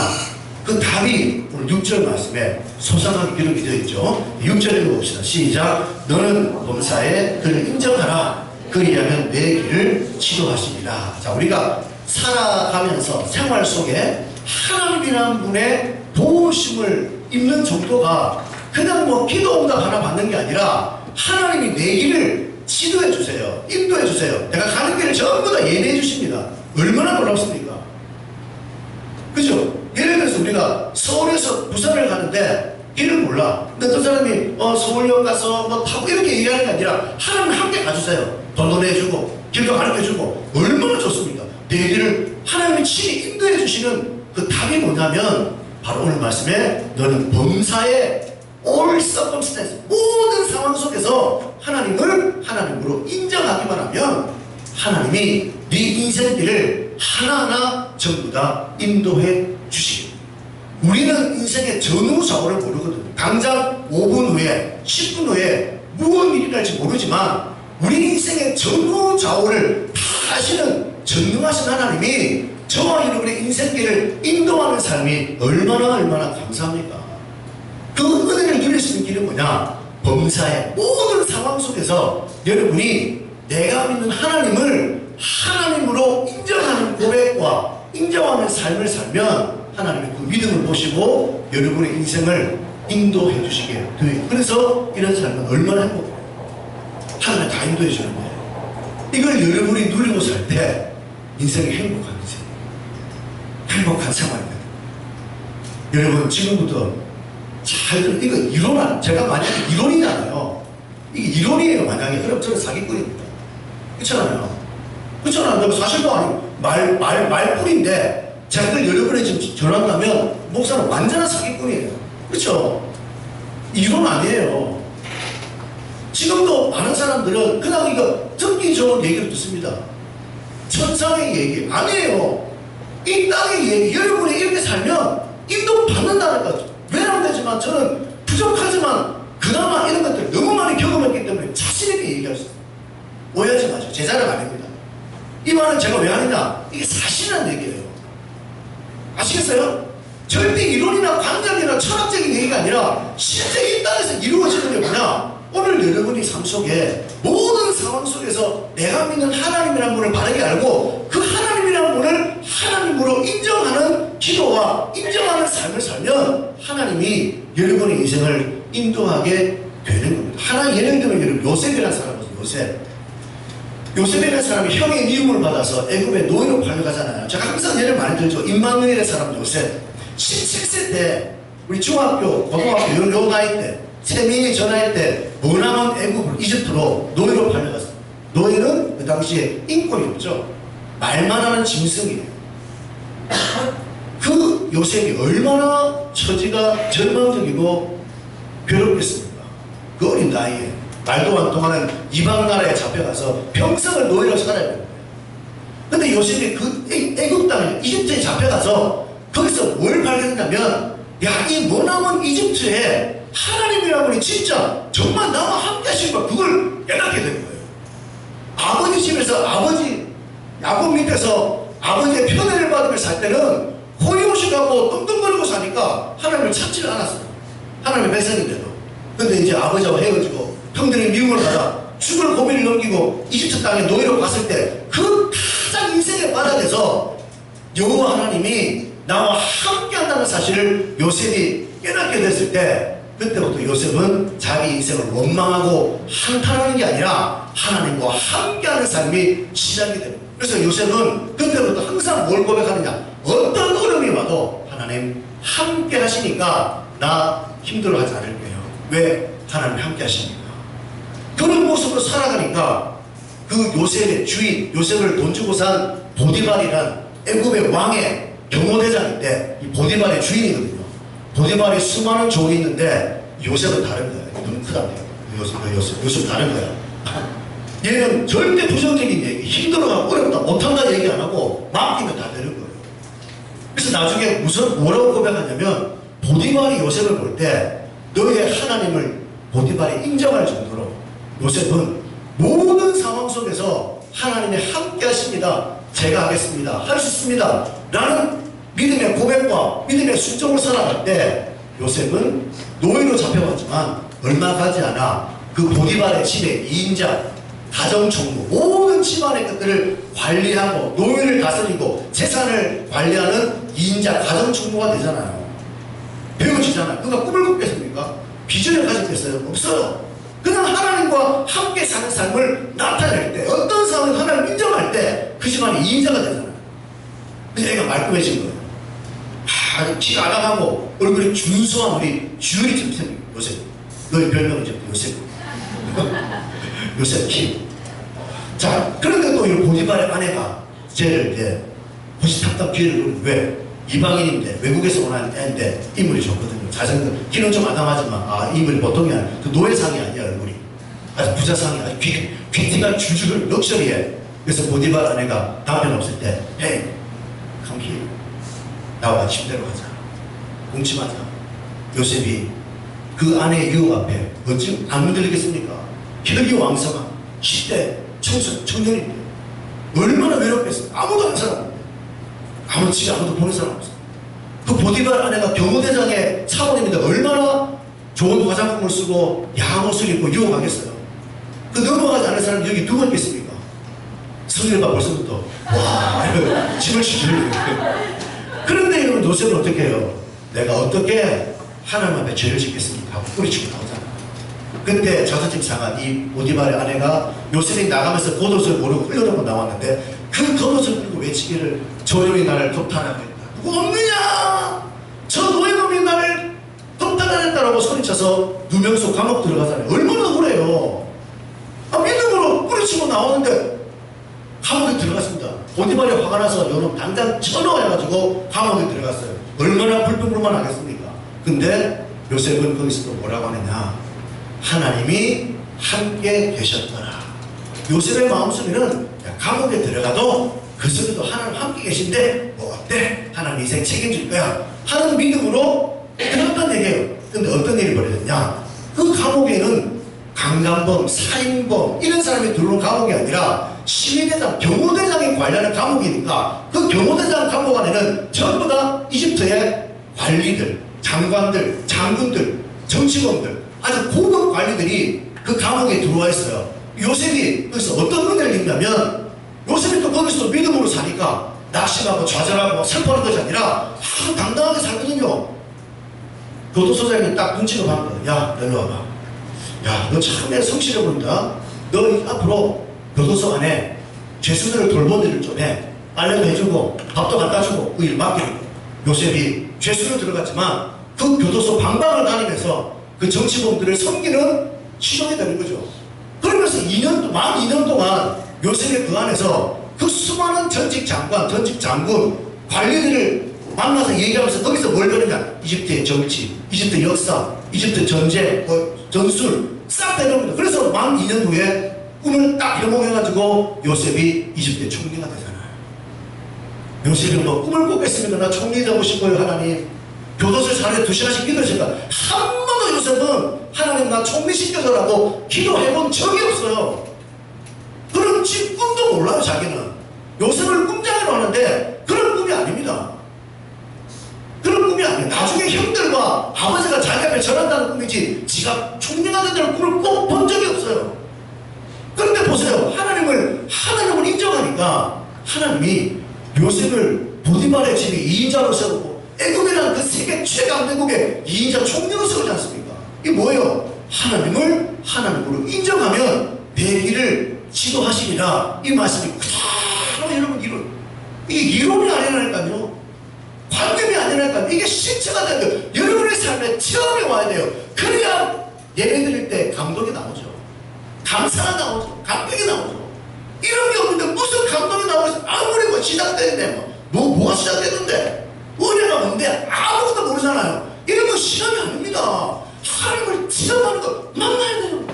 그 답이 오늘 6절 말씀에 소상하게 기록이 되어 있죠. 6절 읽어봅시다. 시작. 너는 범사에 그를 인정하라. 그리하면 내 길을 지도하시리라. 자, 우리가 살아가면서 생활 속에 하나님이라는 분의 도우심을 입는 정도가 그냥 뭐 기도 응답 하나 받는 게 아니라 하나님이 내 길을 지도해 주세요. 인도해 주세요. 내가 가는 길을 전부 다 예배해 주십니다. 얼마나 놀랍습니까? 그죠? 예를 들어서 우리가 서울에서 부산을 가는데 길을 몰라. 근데 어떤 사람이 서울역 가서 뭐 타고 이렇게 얘기하는 게 아니라 하나님 함께 가주세요. 돈도 내주고 길도 가르쳐주고 얼마나 좋습니까? 내 길을 하나님이 친히 인도해 주시는 그 답이 뭐냐면 바로 오늘 말씀에 너는 범사의 all circumstance, 모든 상황 속에서 하나님을 하나님으로 인정하기만 하면 하나님이 네 인생길을 하나하나 전부 다 인도해 주시겠습니다. 우리는 인생의 전후좌우를 모르거든요. 당장 5분 후에 10분 후에 무슨 일이 날지 모르지만 우리 인생의 전후좌우를 다 아시는 전능하신 하나님이 저와 여러분의 인생길을 인도하는 삶이 얼마나 감사합니까? 그 은혜를 누릴 수 있는 길은 뭐냐? 범사의 모든 상황 속에서 여러분이 내가 믿는 하나님을 하나님으로 인정하는 고백과 인정하는 삶을 살면 하나님의 그 믿음을 보시고 여러분의 인생을 인도해 주시게 돼요. 그래서 이런 삶은 얼마나 행복해요. 하나님 다 인도해 주는데 이걸 여러분이 누리고 살 때 인생이 행복한 인생, 행복한 생활입니다. 여러분 지금부터 잘 들어. 이거 이론, 제가 만약에 이론이잖아요. 이게 이론이에요. 만약에. 그럼 저는 사기꾼입니다. 그렇잖아요. 그렇잖아요. 사실도 아니고 말뿐인데 제가 그걸 여러분에 지금 전한다면 목사는 완전한 사기꾼이에요. 그렇죠? 이론 아니에요. 지금도 많은 사람들은 그냥 이거 듣기 좋은 얘기를 듣습니다. 천상의 얘기 아니에요. 이 땅의 얘기. 여러분이 이렇게 살면 인도받는다는 거죠. 왜냐면 되지만 저는 부족하지만 그나마 이런 것들 너무 많이 경험했기 때문에 자신있게 얘기할 수 있어요. 오해하지 마세요. 제 자랑 아닙니다. 이 말은 제가 왜 하느냐, 이게 사실이라는 얘기예요. 아시겠어요? 절대 이론이나 관념이나 철학적인 얘기가 아니라 실제 이 땅에서 이루어지는 게 뭐냐, 오늘 여러분이 삶 속에 모든 상황 속에서 내가 믿는 하나님이라는 분을 바르게 알고 그 하나님이라는 분을 하나님으로 인정하는 기도와 인정하는 삶을 살면 하나님이 여러분의 인생을 인도하게 되는 겁니다. 예를 들면 여러분 요셉이라는 사람은 요셉이라는 사람이 형의 미움을 받아서 애굽에 노예로 팔려가잖아요. 제가 항상 예를 많이 들죠. 임마누엘의 사람 요셉. 17세 때 우리 중학교, 고등학교 요 나이 때 세민이 전화할 때 머나먼 애굽으로 이집트로 노예로 팔려갔어요. 노예는 그 당시에 인권이 없죠. 말만 하는 짐승이에요. 그 요셉이 얼마나 처지가 절망적이고 괴롭겠습니까? 그 어린 나이에 말도 안 통하는 이방 나라에 잡혀가서 평생을 노예로 살아야 되는 거예요. 근데 요셉이 그 애굽 땅에 이집트에 잡혀가서 거기서 뭘 발견했냐면, 야, 이 머나먼 이집트에 하나님이라는 분이 진짜 정말 나와 함께 하신 거, 그걸 깨닫게 되는 거예요. 아버지 집에서 야곱 밑에서 아버지의 편애를 받으며 살 때는 호의호식하고 뚱뚱거리고 사니까 하나님을 찾지를 않았어요. 하나님의 백성인데도. 근데 이제 아버지와 헤어지고 형들의 미움을 받아 죽을 고비를 넘기고 이집트 땅에 노예로 갔을 때 그 가장 인생의 바닥에서 여호와 하나님이 나와 함께 한다는 사실을 요셉이 깨닫게 됐을 때, 그때부터 요셉은 자기 인생을 원망하고 한탄하는 게 아니라 하나님과 함께하는 삶이 시작이 됩니다. 그래서 요셉은 그때부터 항상 뭘 고백하느냐, 어떤 어려움이 와도 하나님 함께 하시니까 나 힘들어하지 않을 거예요. 왜? 하나님 함께 하시니까. 그런 모습으로 살아가니까 그 요셉의 주인, 요셉을 돈 주고 산 보디발이란 애굽의 왕의 경호대장인데, 이 보디발의 주인이거든요. 보디발이 수많은 종이 있는데 요셉은 다른 거야. 너무 크다네요. 요셉 다른 거야. 얘는 절대 부정적인 얘기, 힘들어가 어렵다 못한다 얘기 안 하고 맡기면 다 되는 거예요. 그래서 나중에 뭐라고 고백하냐면, 보디발이 요셉을 볼 때 너의 하나님을 보디발이 인정할 정도로 요셉은 모든 상황 속에서 하나님이 함께 하십니다, 제가 하겠습니다, 할 수 있습니다 라는 믿음의 고백과 믿음의 순종을 살아갈 때 요셉은 노예로 잡혀갔지만 얼마 가지 않아 그 보디발의 집의 2인자, 가정총무, 모든 집안의 것들을 관리하고 노예를 다스리고 재산을 관리하는 2인자 가정총무가 되잖아요. 배워지잖아요. 누가 꿈을 꿨겠습니까? 비전을 가졌겠어요? 없어요. 그냥 하나님과 함께 사는 삶을 나타낼 때, 어떤 상황을 하나님 인정할 때 그 집안이 2인자가 되잖아요. 근데 애가 말끔해진 거예요. 키가 안 나가고 얼굴이 준수한 우리 주율이처럼 생긴 요셉. 너의 별명은 이제 요셉. 요셉 키. 자, 그런데 또 이 보디발의 아내가 쟤를 이제 호시탐탐 기회를 누르고, 왜? 이방인인데 외국에서 온 애인데 인물이 좋거든요. 잘생긴, 키는 좀 아담하지만 인물이 보통이 아니야. 그 노예상이 아니야. 얼굴이 아주 부자상이, 아주 귀티가 줄줄 럭셔리해. 그래서 보디발 아내가 남편 없을 때, 헤이 come here, 나와 침대로 가자, 공침하자. 요셉이 그 아내의 유혹 앞에 어찌 안 흔들리겠습니까? 기득이 왕성한 10대 청년인데 얼마나 외롭겠어요. 아무도 안 살았는데, 집에 아무도 보는 사람 없어. 그 보디발 아내가 경호대장의 사모님인데 얼마나 좋은 화장품을 쓰고 야한 옷을 입고 유혹하겠어요. 그 넘어가지 않은 사람이 여기 누가 있겠습니까? 성일봐 벌써부터 와 집을 치주는. 그런데 이러면 요셉은 어떻게 해요? 내가 어떻게 하나님 앞에 죄를 짓겠습니까? 하고 뿌리치고 나오잖아. 그때 자존심 상한 이 보디발의 아내가 요셉이 나가면서 겉옷을 모르고 흘려놓고 나왔는데 그 겉옷을 들고 외치기를 저 여인이 나를 겁탈하고 했다. 누구 없느냐? 저 노예놈이 나를 겁탈하겠다라고 소리쳐서 누명소 감옥 들어가잖아요. 얼마나 그래요? 믿음으로 뿌리치고 나오는데 감옥에 들어갔습니다. 보디발이 화가 나서 여러분 당장 쳐넣어가지고 감옥에 들어갔어요. 얼마나 불평불만 하겠습니까? 근데 요셉은 거기서도 뭐라고 하느냐? 하나님이 함께 계셨더라. 요셉의 마음속에는 감옥에 들어가도 그 속에도 하나님 함께 계신데 뭐 어때? 하나님 인생 책임질 거야 하는 믿음으로 들어갔다는 얘기예요. 근데 어떤 일이 벌어졌냐? 그 감옥에는 강간범, 살인범 이런 사람이 들어온 감옥이 아니라 시민대장, 경호대장이 관리하는 감옥이니까 그 경호대장 감옥 안에는 전부 다 이집트의 관리들, 장관들, 장군들, 정치범들 아주 고급 관리들이 그 감옥에 들어와 있어요. 요셉이 거기서 어떤 은혜를 입냐면 요셉이 또 거기서 믿음으로 사니까 낙심하고 좌절하고 슬퍼하는 것이 아니라 아주 당당하게 살거든요. 교도소장이 딱 눈치가 봤거든. 야, 너 일로 와봐. 야, 너 참 내 성실해 보인다. 너 앞으로 교도소 안에 죄수들을 돌보는 일을 좀 해. 빨래도 해주고 밥도 갖다 주고 그 일 맡기는 거예요. 요셉이 죄수로 들어갔지만 그 교도소 방방을 다니면서 그 정치범들을 섬기는 시종이 되는 거죠. 그러면서 만 2년 동안 요셉이 그 안에서 그 수많은 전직 장관, 전직 장군, 관리들을 만나서 얘기하면서 거기서 뭘 배우냐? 이집트의 정치, 이집트 역사, 이집트 전쟁, 전술 싹 배웁니다. 그래서 만 2년 후에 꿈을 딱 현몽해가지고 요셉이 이집트의 총리가 되잖아요. 요셉이 뭐 꿈을 꿨겠습니까? 나 총리 되고 싶어요 하나님. 교도소에 하루에 2시간씩 기도했으니까 한 번도 요셉은 하나님 나 총리 시켜줘라고 기도해본 적이 없어요. 그런 꿈도 몰라요 자기는. 요셉을 꿈장이로 하는데 그런 꿈이 아닙니다. 그런 꿈이 아니에요. 나중에 형들과 아버지가 자기 앞에 절한다는 꿈이지 지가 총리가 된다는 꿈을 꼭 본 적이 없어요. 그런데 보세요. 하나님을 인정하니까 하나님이 요셉을 보디발의 집에 2인자로 세우고 애굽이라는 그 세계 최강대국의 2인자 총리로 세우지 않습니까? 이게 뭐예요? 하나님을 하나님으로 인정하면 되기를 지도하시리라. 이 말씀이 그대로 여러분 이게 이론이 아니라니까요. 관념이 아니라니까요. 이게 실체가 돼야 돼요. 여러분의 삶에 체험이 와야 돼요. 그래야 예배 드릴 때 감동이 나오죠. 감사가 나오죠. 감격이 나오죠. 이런 게 없는데 무슨 감동이 나오겠어? 아무리 뭐 시작되는데 뭐가 시작됐는데 은혜가 뭔데 아무것도 모르잖아요. 이런 거 실험이 아닙니다. 하나님을 체험하는 거 만나야 돼요.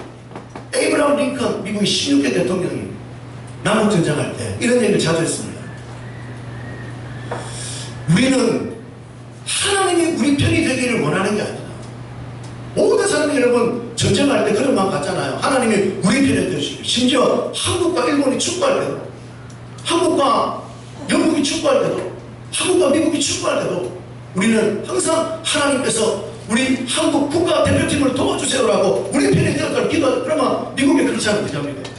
에이브라함 링컨 미국의 16대 대통령이 남북 전쟁할 때 이런 얘기를 자주 했습니다. 우리는 하나님이 우리 편이 되기를 원하는 게 아니다. 모든 사람이 여러분 전쟁할 때 그런 마음 갖잖아요. 하나님이 우리 편이 되시고 심지어 한국과 일본이 축구할 때도 한국과 영국이 축구할 때도 한국과 미국이 축구할 때도 우리는 항상 하나님께서 우리 한국 국가 대표팀을 도와주세요라고 우리 편이 되었다고 기도하죠. 그러면 미국이 그렇지 않으면 어떻게 합니까?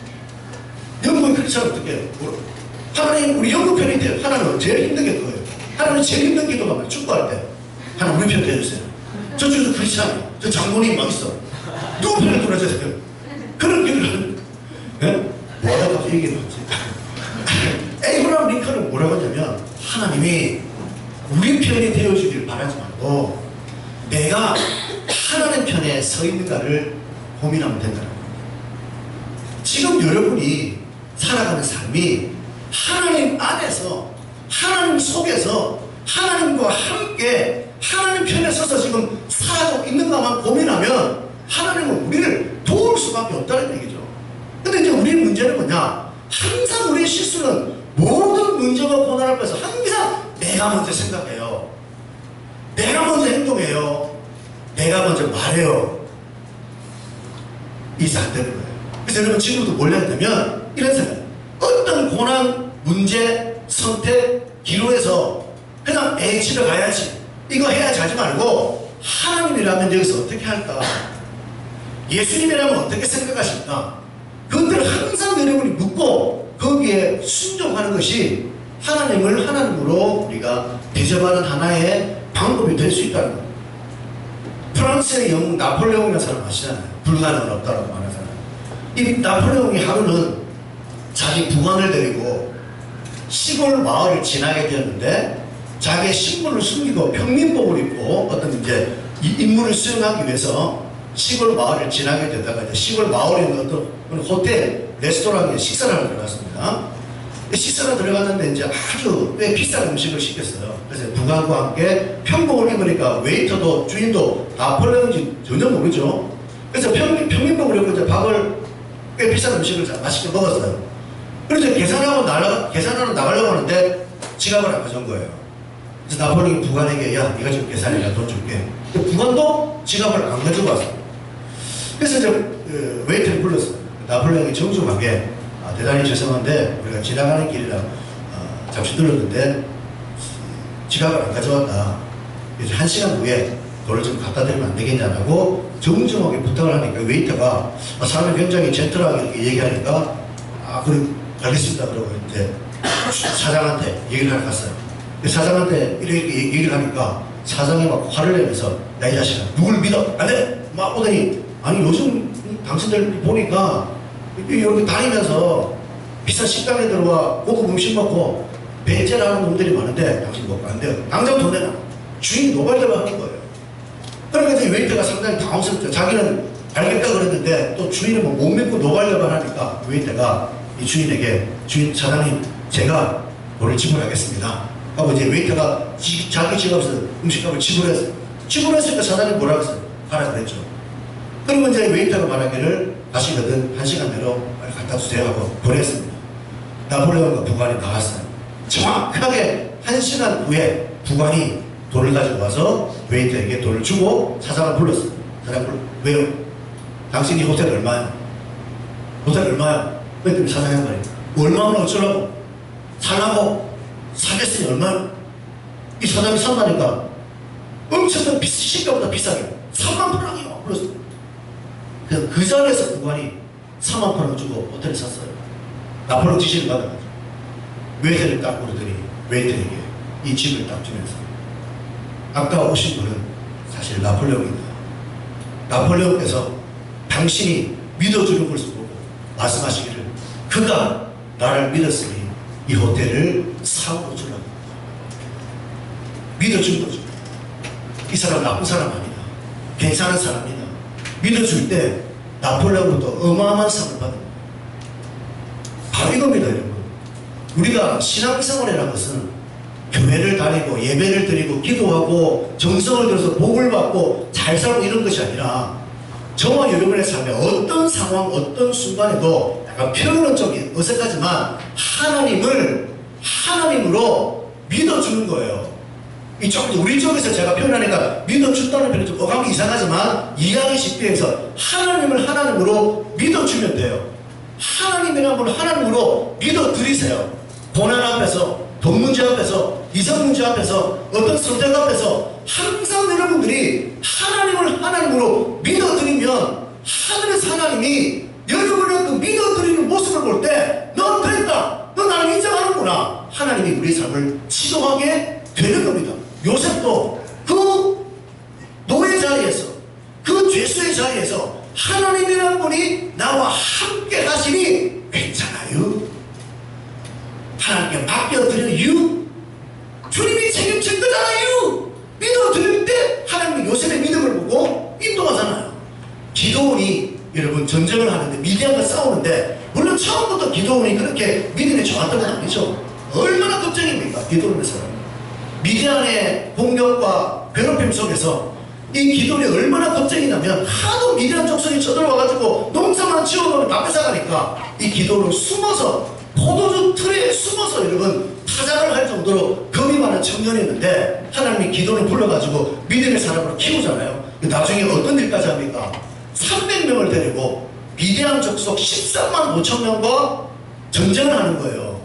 영국이 그렇지 않으면 어떻게 해요? 하나님 우리 영국 편이 돼요. 하나님은 제일 힘든 게 그거예요. 하나님은 제일 힘든 기도가 뭐예요? 축구할 때 하나님 우리 편 되어주세요. 저쪽에서 그렇지 않아요. 저 장본인이 막 있어. 누구 편을 돌아줘야 돼요? 그런 기도를 하는 거예요. 뭐하다 갑자기 얘기를 하지? 에이브라함 링컨은 뭐라고 하냐면 하나님이 우리 편이 되어주길 바라지 말고 내가 하나님 편에 서 있는가를 고민하면 된다는 거예요. 지금 여러분이 살아가는 삶이 하나님 안에서 하나님 속에서 하나님과 함께 하나님 편에 서서 지금 살아가고 있는가만 고민하면 하나님은 우리를 도울 수밖에 없다는 얘기죠. 근데 이제 우리의 문제는 뭐냐? 항상 우리의 실수는 모든 문제와 고난 앞에서 항상 내가 먼저 생각해요. 내가 먼저 행동해요. 내가 먼저 말해요. 이제 안 되는 거예요. 그래서 여러분 지금부터 뭘 해야 되면 이런 생각. 어떤 고난, 문제, 선택, 기로에서 그냥 집에 가야지. 이거 해야지 하지 말고 하나님이라면 여기서 어떻게 할까? 예수님이라면 어떻게 생각하실까? 그것들을 항상 여러분이 묻고 거기에 순종하는 것이 하나님을 하나님으로 우리가 대접하는 하나의 방법이 될 수 있다는 거예요. 프랑스의 영웅 나폴레옹이라는 사람 아시잖아요. 불가능은 없다라고 말하는 사람. 이 나폴레옹이 하루는 자기 부관을 데리고 시골 마을을 지나게 되었는데 자기의 신분을 숨기고 평민복을 입고 어떤 이제 이 임무를 수행하기 위해서 시골 마을을 지나게 되다가 이제 시골 마을에 있는 어떤 호텔, 레스토랑에 식사를 하러 들어갔습니다. 식사를 들어갔는데 이제 아주 꽤 비싼 음식을 시켰어요. 그래서 부관과 함께 평복을 입으니까 웨이터도 주인도 나폴레옹인지 전혀 모르죠. 그래서 평민복을 입고 이제 밥을 꽤 비싼 음식을 맛있게 먹었어요. 그래서 계산하러 나가려고 하는데 지갑을 안 가져온 거예요. 그래서 나폴레옹이 부관에게 야, 네가 지금 계산해라, 돈 줄게. 부관도 지갑을 안 가지고 왔어요. 그래서 이제 웨이터를 불렀어요. 나폴레옹이 정중하게 대단히 죄송한데 우리가 지나가는 길이라 잠시 들렀는데 지갑을 안 가져왔다. 이제 1시간 후에 너를 좀 갖다 드리면 안 되겠냐라고 정중하게 부탁을 하니까 웨이터가 사람이 굉장히 젠틀하게 이렇게 얘기하니까 그래 알겠습니다. 그러고 이제 사장한테 얘기를 하러 갔어요. 사장한테 이렇게 얘기를 하니까 사장이 막 화를 내면서 야, 이 자식아 누굴 믿어? 안 돼! 막 오더니 아니 요즘 당신들 보니까 여기 다니면서 비싼 식당에 들어와 고급 음식 먹고 배째라는 놈들이 많은데 당신 먹고 안 돼요. 당장 돈 내놔. 주인 노발대발 하는 거예요. 그러니까 이제 웨이터가 상당히 당황스럽죠. 자기는 알겠다 그랬는데 또 주인은 뭐 못 믿고 노발대발 하니까 웨이터가 이 주인에게 주인 사장님 제가 돈을 지불하겠습니다 하고 이제 웨이터가 자기 지갑에서 음식값을 지불했어요. 지불했으니까 사장님 뭐라고 했어요? 가라 그랬죠. 그러면 이제 웨이터가 말하기를 가시거든 1시간 내로 빨리 갖다 주세요 하고 보냈습니다. 나폴레옹과 부관이 나왔어요. 정확하게 1시간 후에 부관이 돈을 가지고 와서 웨이터에게 돈을 주고 사장을 불렀어요. 사장을 왜요? 당신이 호텔 얼마야? 호텔 얼마야? 그랬더니 사장이 한 말이에요. 얼마면 어쩌라고? 살라고? 사겠으니 얼마야? 이 사장이 산다니까 엄청 시가보다 비싸게 3만 프랑이요. 그랬어요. 그 자리에서 부관이 3만 프랑 주고 호텔을 샀어요. 나폴레옹 지시를 받아가지고 웨이터를 딱 부르더니 웨이터에게 이 집을 딱 주면서 아까 오신 분은 사실 나폴레옹이다. 나폴레옹께서 당신이 믿어주는 것을 보고 말씀하시기를 그가 나를 믿었으니 이 호텔을 사고 주라고. 믿어준 거죠. 이 사람 나쁜 사람 아니다. 괜찮은 사람이다. 믿어줄 때 나폴레옹부터 어마어마한 상을 받은 거예요. 바로 이겁니다, 여러분. 우리가 신앙생활이라는 것은 교회를 다니고 예배를 드리고 기도하고 정성을 들여서 복을 받고 잘 살고 이런 것이 아니라 저와 여러분의 삶에 어떤 상황, 어떤 순간에도 약간 표현은 좀 어색하지만 하나님으로 믿어주는 거예요. 이쪽 우리 쪽에서 제가 표현하니까 믿어준다는 표현이 좀 어감이 이상하지만 이해하기 쉽게 해서 하나님으로 믿어주면 돼요. 하나님이라는 걸 하나님으로 믿어드리세요. 고난 앞에서, 돈 문제 앞에서, 이성 문제 앞에서, 어떤 선택 앞에서 항상 여러분들이 하나님으로 믿어드리면 하늘에서 하나님이 여러분의 그 믿어드리는 모습을 볼 때 넌 됐다, 너 나를 인정하는구나, 하나님이 우리 삶을 지도하게 되는 겁니다. 요셉도 그 노예 자리에서, 그 죄수의 자리에서 하나님이라는 분이 나와 함께 하시니 괜찮아요. 하나님께 맡겨드려요. 주님이 책임질 거잖아요. 믿어드릴 때 하나님이 요셉의 믿음을 보고 인도하잖아요. 기도원이 여러분 전쟁을 하는데 미디안과 싸우는데 물론 처음부터 기도원이 그렇게 믿음이 좋았던 건 아니죠. 얼마나 걱정입니까? 기도원의 사람. 미디안의 공격과 괴롭힘 속에서 이 기도원이 얼마나 걱정이냐면 하도 미디안 족속이 쳐들어와가지고 농사만 지어놓으면 다 뺏어가니까 이 기도원은 숨어서 포도주 틀에 숨어서 여러분 타작을 할 정도로 겁이 많은 청년이었는데 하나님이 기도원을 불러가지고 믿음의 사람으로 키우잖아요. 나중에 어떤 일까지 합니까? 300명을 데리고 미디안 족속 13만 5천 명과 전쟁을 하는 거예요.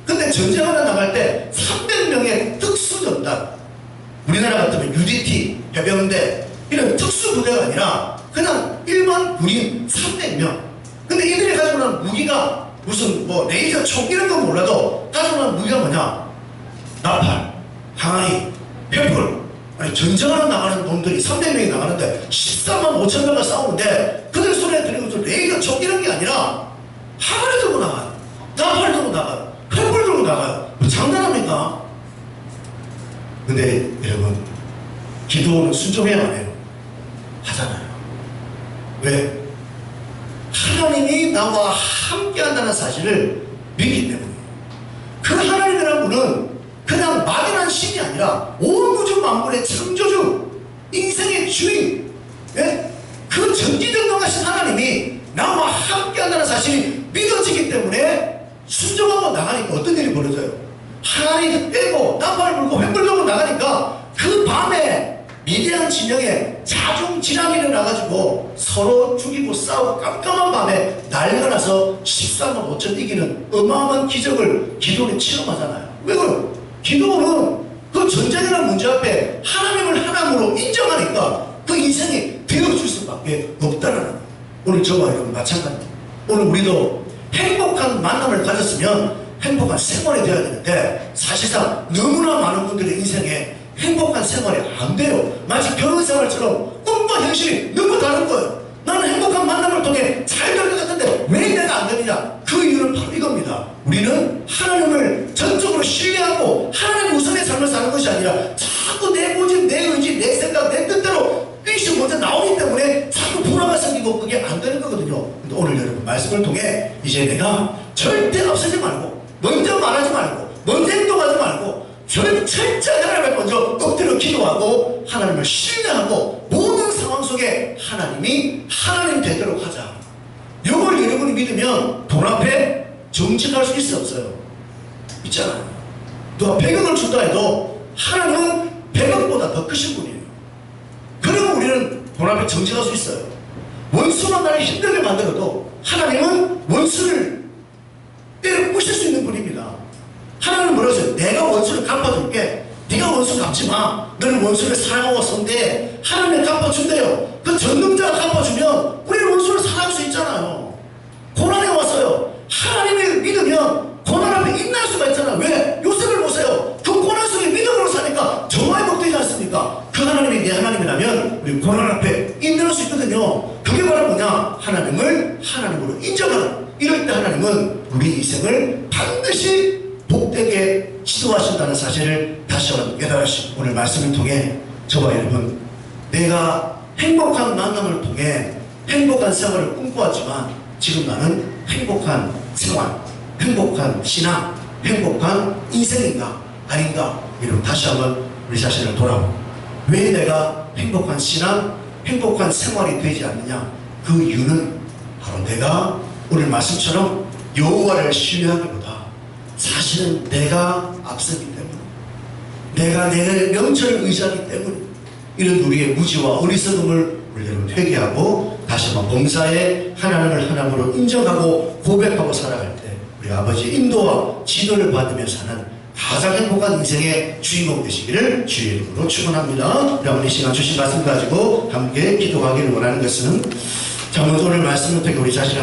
근데 전쟁하러 나갈 때 300명의 특수전단, 우리나라 같으면 UDT, 해병대 이런 특수부대가 아니라 그냥 일반 군인 300명. 근데 이들이 가지고 나는 무기가 무슨 뭐 레이저 총 이런 건 몰라도 가지고 나는 무기가 뭐냐? 나팔, 항아리, 횃불, 그 전쟁하러 나가는 놈들이 300명이 나가는데 14만 5천 명과 싸우는데 그들 손에 들리는 것도 레이더 총 이런 게 아니라 항아리 들고 나가요. 나팔 들고 나가요. 횃불 들고 나가요. 뭐 장난합니까? 근데 여러분, 기도는 순종해야 안 해요? 하잖아요. 왜? 하나님이 나와 함께 한다는 사실을 믿기 때문에. 그 하나님이라는 분은 그냥 막연한 신이 아니라 온 우주 만물의 창조주, 인생의 주인, 예? 그 전지전능하신 하나님이 나와 함께 한다는 사실이 믿어지기 때문에 순종하고 나가니까 어떤 일이 벌어져요? 하나님 빼고 나팔 불고 횃불 들고 나가니까 그 밤에 미대한 진영에 자중질환이 일어나가지고 서로 죽이고 싸우고 깜깜한 밤에 난리가 나서 14만 5천 이기는 어마어마한 기적을 기도는 체험하잖아요. 왜 그래요? 기도는 그 전쟁이라는 문제 앞에 하나님을 하나님으로 인정하니까 그 인생이 되어줄 수밖에 없다는 거예요. 오늘 저와 여러분 마찬가지입니다. 오늘 우리도 행복한 만남을 가졌으면 행복한 생활이 되어야 되는데 사실상 너무나 많은 분들의 인생에 행복한 생활이 안 돼요. 마치 결혼 생활처럼 꿈과 현실이 너무 다른 거예요. 나는 행복한 만남을 통해 잘 될 것 같은데 왜 내가 안 되느냐? 그 이유는 바로 이겁니다. 우리는 하나님을 전적으로 신뢰하고 하나님 우선의 삶을 사는 것이 아니라 자꾸 내 고집, 내 의지, 내 생각, 내 뜻대로 일씩 먼저 나오기 때문에 자꾸 불화가 생기고 그게 안 되는 거거든요. 근데 오늘 여러분 말씀을 통해 이제 내가 절대 앞서지 말고 먼저 말하지 말고 먼저 행동하지 말고 철저히 하나님을 먼저 엎드려 기도하고 하나님을 신뢰하고 모든 상황 속에 하나님이 하나님 되도록 하자. 이걸 여러분이 믿으면 돈 앞에 정직할 수 있어 없어요? 있잖아요. 누가 100억을 준다 해도 하나님은 100억보다 더 크신 분이에요. 그러면 우리는 돈 앞에 정직할 수 있어요. 원수만 나를 힘들게 만들어도 하나님은 원수를 때려 부실 수 있는 분입니다. 하나님은 뭐라고 했어요? 내가 원수를 갚아줄게. 네가 원수 갚지 마. 너는 원수를 사랑하고 선대. 하나님이 갚아준대요. 그 전능자가 갚아주면 우리는 원수를 사랑할 수 있잖아요. 고난에 왔어요. 하나님을 믿으면 고난 앞에 인내할 수가 있잖아요. 왜? 요셉을 보세요. 그 고난 속에 믿음으로 사니까 정말 복되지 않습니까? 그 하나님이 내 하나님이라면 우리 고난 앞에 인내할 수 있거든요. 그게 바로 뭐냐? 하나님을 하나님으로 인정하는. 이럴 때 하나님은 우리 인생을 반드시 복되게 지도하신다는 사실을 다시 한번 깨달으시고 오늘 말씀을 통해 저와 여러분 내가 행복한 만남을 통해 행복한 생활을 꿈꿔왔지만 지금 나는 행복한 생활, 행복한 신앙, 행복한 인생인가 아닌가 여러분 다시 한번 우리 자신을 돌아보고 왜 내가 행복한 신앙, 행복한 생활이 되지 않느냐 그 이유는 바로 내가 오늘 말씀처럼 여호와를 신뢰하기보다 사실은 내가 앞서기 때문에 내가 내 명철을 의지하기 때문에 이런 우리의 무지와 어리석음을 우리 여러분 회개하고 다시 한번 범사에 하나님을 하나님으로 인정하고 고백하고 살아갈 때 우리 아버지의 인도와 지도를 받으며 사는 가장 행복한 인생의 주인공 되시기를 주의 이름으로 축원합니다. 여러분 이 시간 주신 말씀 가지고 함께 기도하기를 원하는 것은 자, 오늘 말씀을 통해 우리 자신을